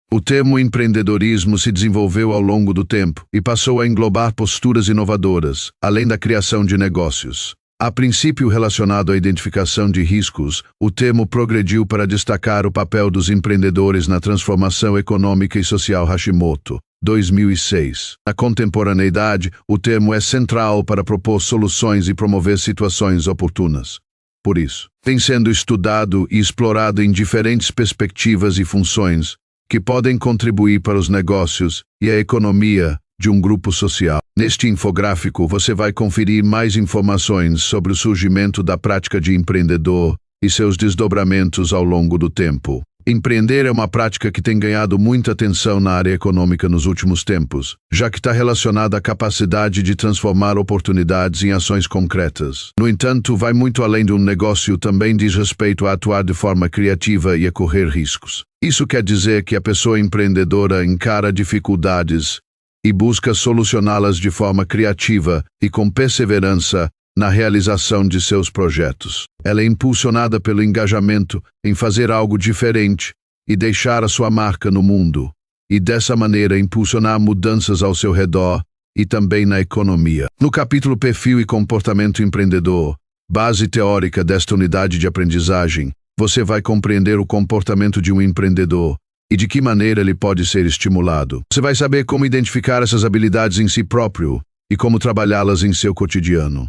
O termo empreendedorismo se desenvolveu ao longo do tempo e passou a englobar posturas inovadoras, além da criação de negócios. A princípio relacionado à identificação de riscos, o termo progrediu para destacar o papel dos empreendedores na transformação econômica e social. Hashimoto, 2006. Na contemporaneidade, o termo é central para propor soluções e promover situações oportunas. Por isso, tem sendo estudado e explorado em diferentes perspectivas e funções que podem contribuir para os negócios e a economia de um grupo social. Neste infográfico, você vai conferir mais informações sobre o surgimento da prática de empreendedor e seus desdobramentos ao longo do tempo. Empreender é uma prática que tem ganhado muita atenção na área econômica nos últimos tempos, já que está relacionada à capacidade de transformar oportunidades em ações concretas. No entanto, vai muito além de um negócio e também diz respeito a atuar de forma criativa e a correr riscos. Isso quer dizer que a pessoa empreendedora encara dificuldades e busca solucioná-las de forma criativa e com perseverança na realização de seus projetos. Ela é impulsionada pelo engajamento em fazer algo diferente e deixar a sua marca no mundo, e dessa maneira impulsionar mudanças ao seu redor e também na economia. No capítulo Perfil e Comportamento Empreendedor, base teórica desta unidade de aprendizagem, você vai compreender o comportamento de um empreendedor e de que maneira ele pode ser estimulado. Você vai saber como identificar essas habilidades em si próprio e como trabalhá-las em seu cotidiano.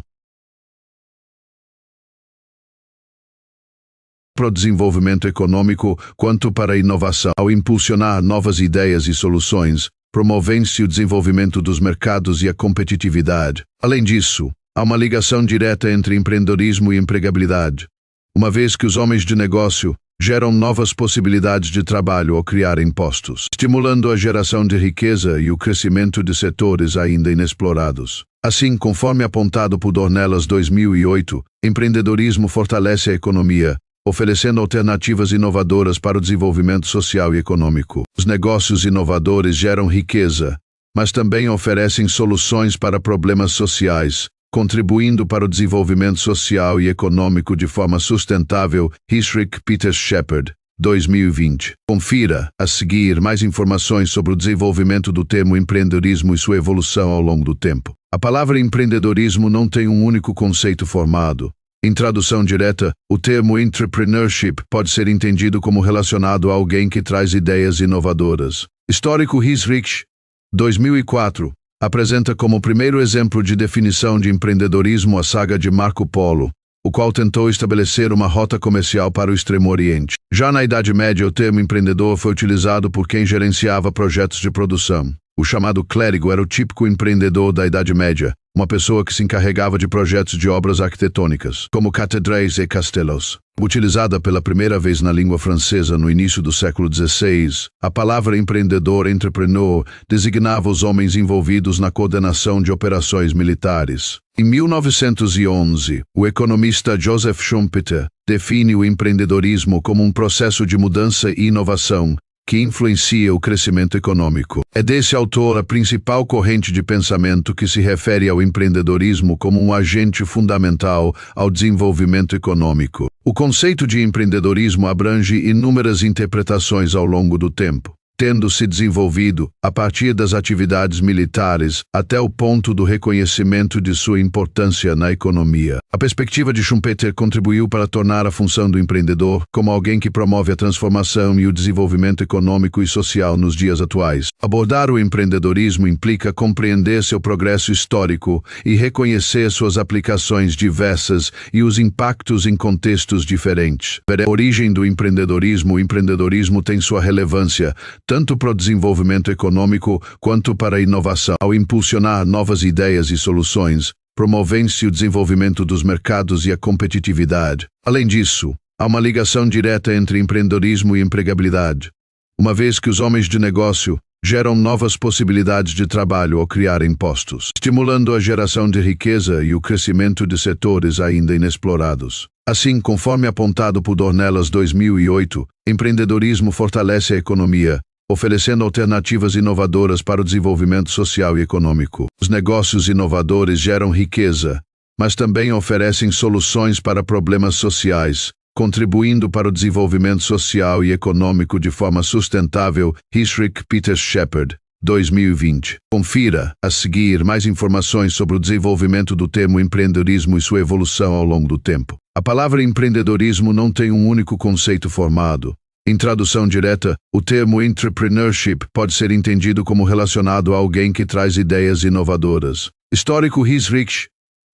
Para o desenvolvimento econômico, quanto para a inovação. Ao impulsionar novas ideias e soluções, promovendo-se o desenvolvimento dos mercados e a competitividade. Além disso, há uma ligação direta entre empreendedorismo e empregabilidade, uma vez que os homens de negócio geram novas possibilidades de trabalho ao criar impostos, estimulando a geração de riqueza e o crescimento de setores ainda inexplorados. Assim, conforme apontado por Dornelas 2008, empreendedorismo fortalece a economia, oferecendo alternativas inovadoras para o desenvolvimento social e econômico. Os negócios inovadores geram riqueza, mas também oferecem soluções para problemas sociais, contribuindo para o desenvolvimento social e econômico de forma sustentável. Heesrich Peter Shepard, 2020. Confira, a seguir, mais informações sobre o desenvolvimento do termo empreendedorismo e sua evolução ao longo do tempo. A palavra empreendedorismo não tem um único conceito formado. Em tradução direta, o termo entrepreneurship pode ser entendido como relacionado a alguém que traz ideias inovadoras. Histórico. Heesrich, 2004, apresenta como primeiro exemplo de definição de empreendedorismo a saga de Marco Polo, o qual tentou estabelecer uma rota comercial para o Extremo Oriente. Já na Idade Média, o termo empreendedor foi utilizado por quem gerenciava projetos de produção. O chamado clérigo era o típico empreendedor da Idade Média, uma pessoa que se encarregava de projetos de obras arquitetônicas, como catedrais e castelos. Utilizada pela primeira vez na língua francesa no início do século XVI, a palavra empreendedor, entrepreneur, designava os homens envolvidos na coordenação de operações militares. Em 1911, o economista Joseph Schumpeter define o empreendedorismo como um processo de mudança e inovação que influencia o crescimento econômico. É desse autor a principal corrente de pensamento que se refere ao empreendedorismo como um agente fundamental ao desenvolvimento econômico. O conceito de empreendedorismo abrange inúmeras interpretações ao longo do tempo, tendo se desenvolvido a partir das atividades militares até o ponto do reconhecimento de sua importância na economia. A perspectiva de Schumpeter contribuiu para tornar a função do empreendedor como alguém que promove a transformação e o desenvolvimento econômico e social nos dias atuais. Abordar o empreendedorismo implica compreender seu progresso histórico e reconhecer suas aplicações diversas e os impactos em contextos diferentes. A origem do empreendedorismo. O empreendedorismo tem sua relevância tanto para o desenvolvimento econômico quanto para a inovação. Ao impulsionar novas ideias e soluções, promovendo-se o desenvolvimento dos mercados e a competitividade. Além disso, há uma ligação direta entre empreendedorismo e empregabilidade, uma vez que os homens de negócio geram novas possibilidades de trabalho ao criar impostos, estimulando a geração de riqueza e o crescimento de setores ainda inexplorados. Assim, conforme apontado por Dornelas 2008, empreendedorismo fortalece a economia, oferecendo alternativas inovadoras para o desenvolvimento social e econômico. Os negócios inovadores geram riqueza, mas também oferecem soluções para problemas sociais, contribuindo para o desenvolvimento social e econômico de forma sustentável. Heesrich Peter Shepard, 2020. Confira, a seguir, mais informações sobre o desenvolvimento do termo empreendedorismo e sua evolução ao longo do tempo. A palavra empreendedorismo não tem um único conceito formado. Em tradução direta, o termo entrepreneurship pode ser entendido como relacionado a alguém que traz ideias inovadoras. Histórico. Heesrich,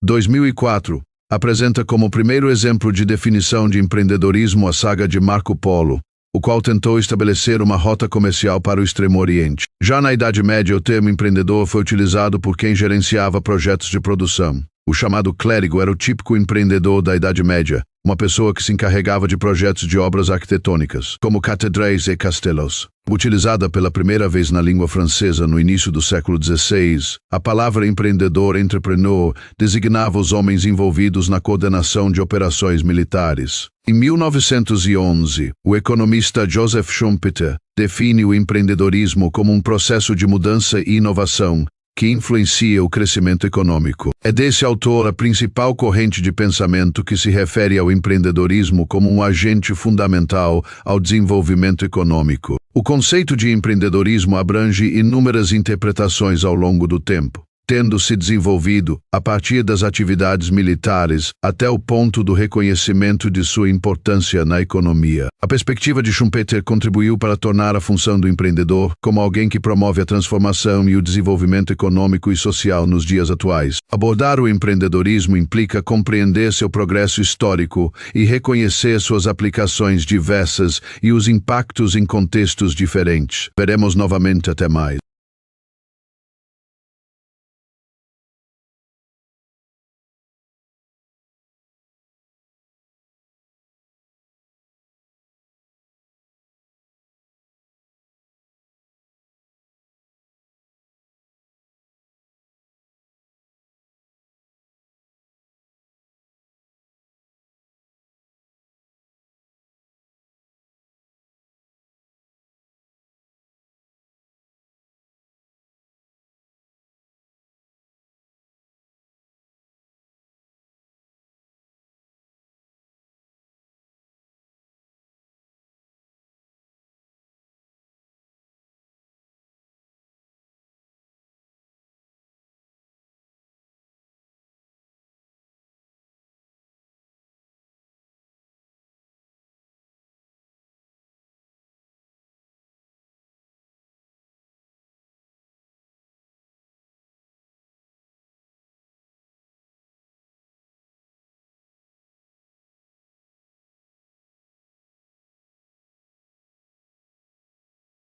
2004, apresenta como primeiro exemplo de definição de empreendedorismo a saga de Marco Polo, o qual tentou estabelecer uma rota comercial para o Extremo Oriente. Já na Idade Média, o termo empreendedor foi utilizado por quem gerenciava projetos de produção. O chamado clérigo era o típico empreendedor da Idade Média, uma pessoa que se encarregava de projetos de obras arquitetônicas, como catedrais e castelos. Utilizada pela primeira vez na língua francesa no início do século XVI, a palavra empreendedor, entrepreneur, designava os homens envolvidos na coordenação de operações militares. Em 1911, o economista Joseph Schumpeter define o empreendedorismo como um processo de mudança e inovação que influencia o crescimento econômico. É desse autor a principal corrente de pensamento que se refere ao empreendedorismo como um agente fundamental ao desenvolvimento econômico. O conceito de empreendedorismo abrange inúmeras interpretações ao longo do tempo, tendo se desenvolvido a partir das atividades militares até o ponto do reconhecimento de sua importância na economia. A perspectiva de Schumpeter contribuiu para tornar a função do empreendedor como alguém que promove a transformação e o desenvolvimento econômico e social nos dias atuais. Abordar o empreendedorismo implica compreender seu progresso histórico e reconhecer suas aplicações diversas e os impactos em contextos diferentes. Veremos novamente. Até mais.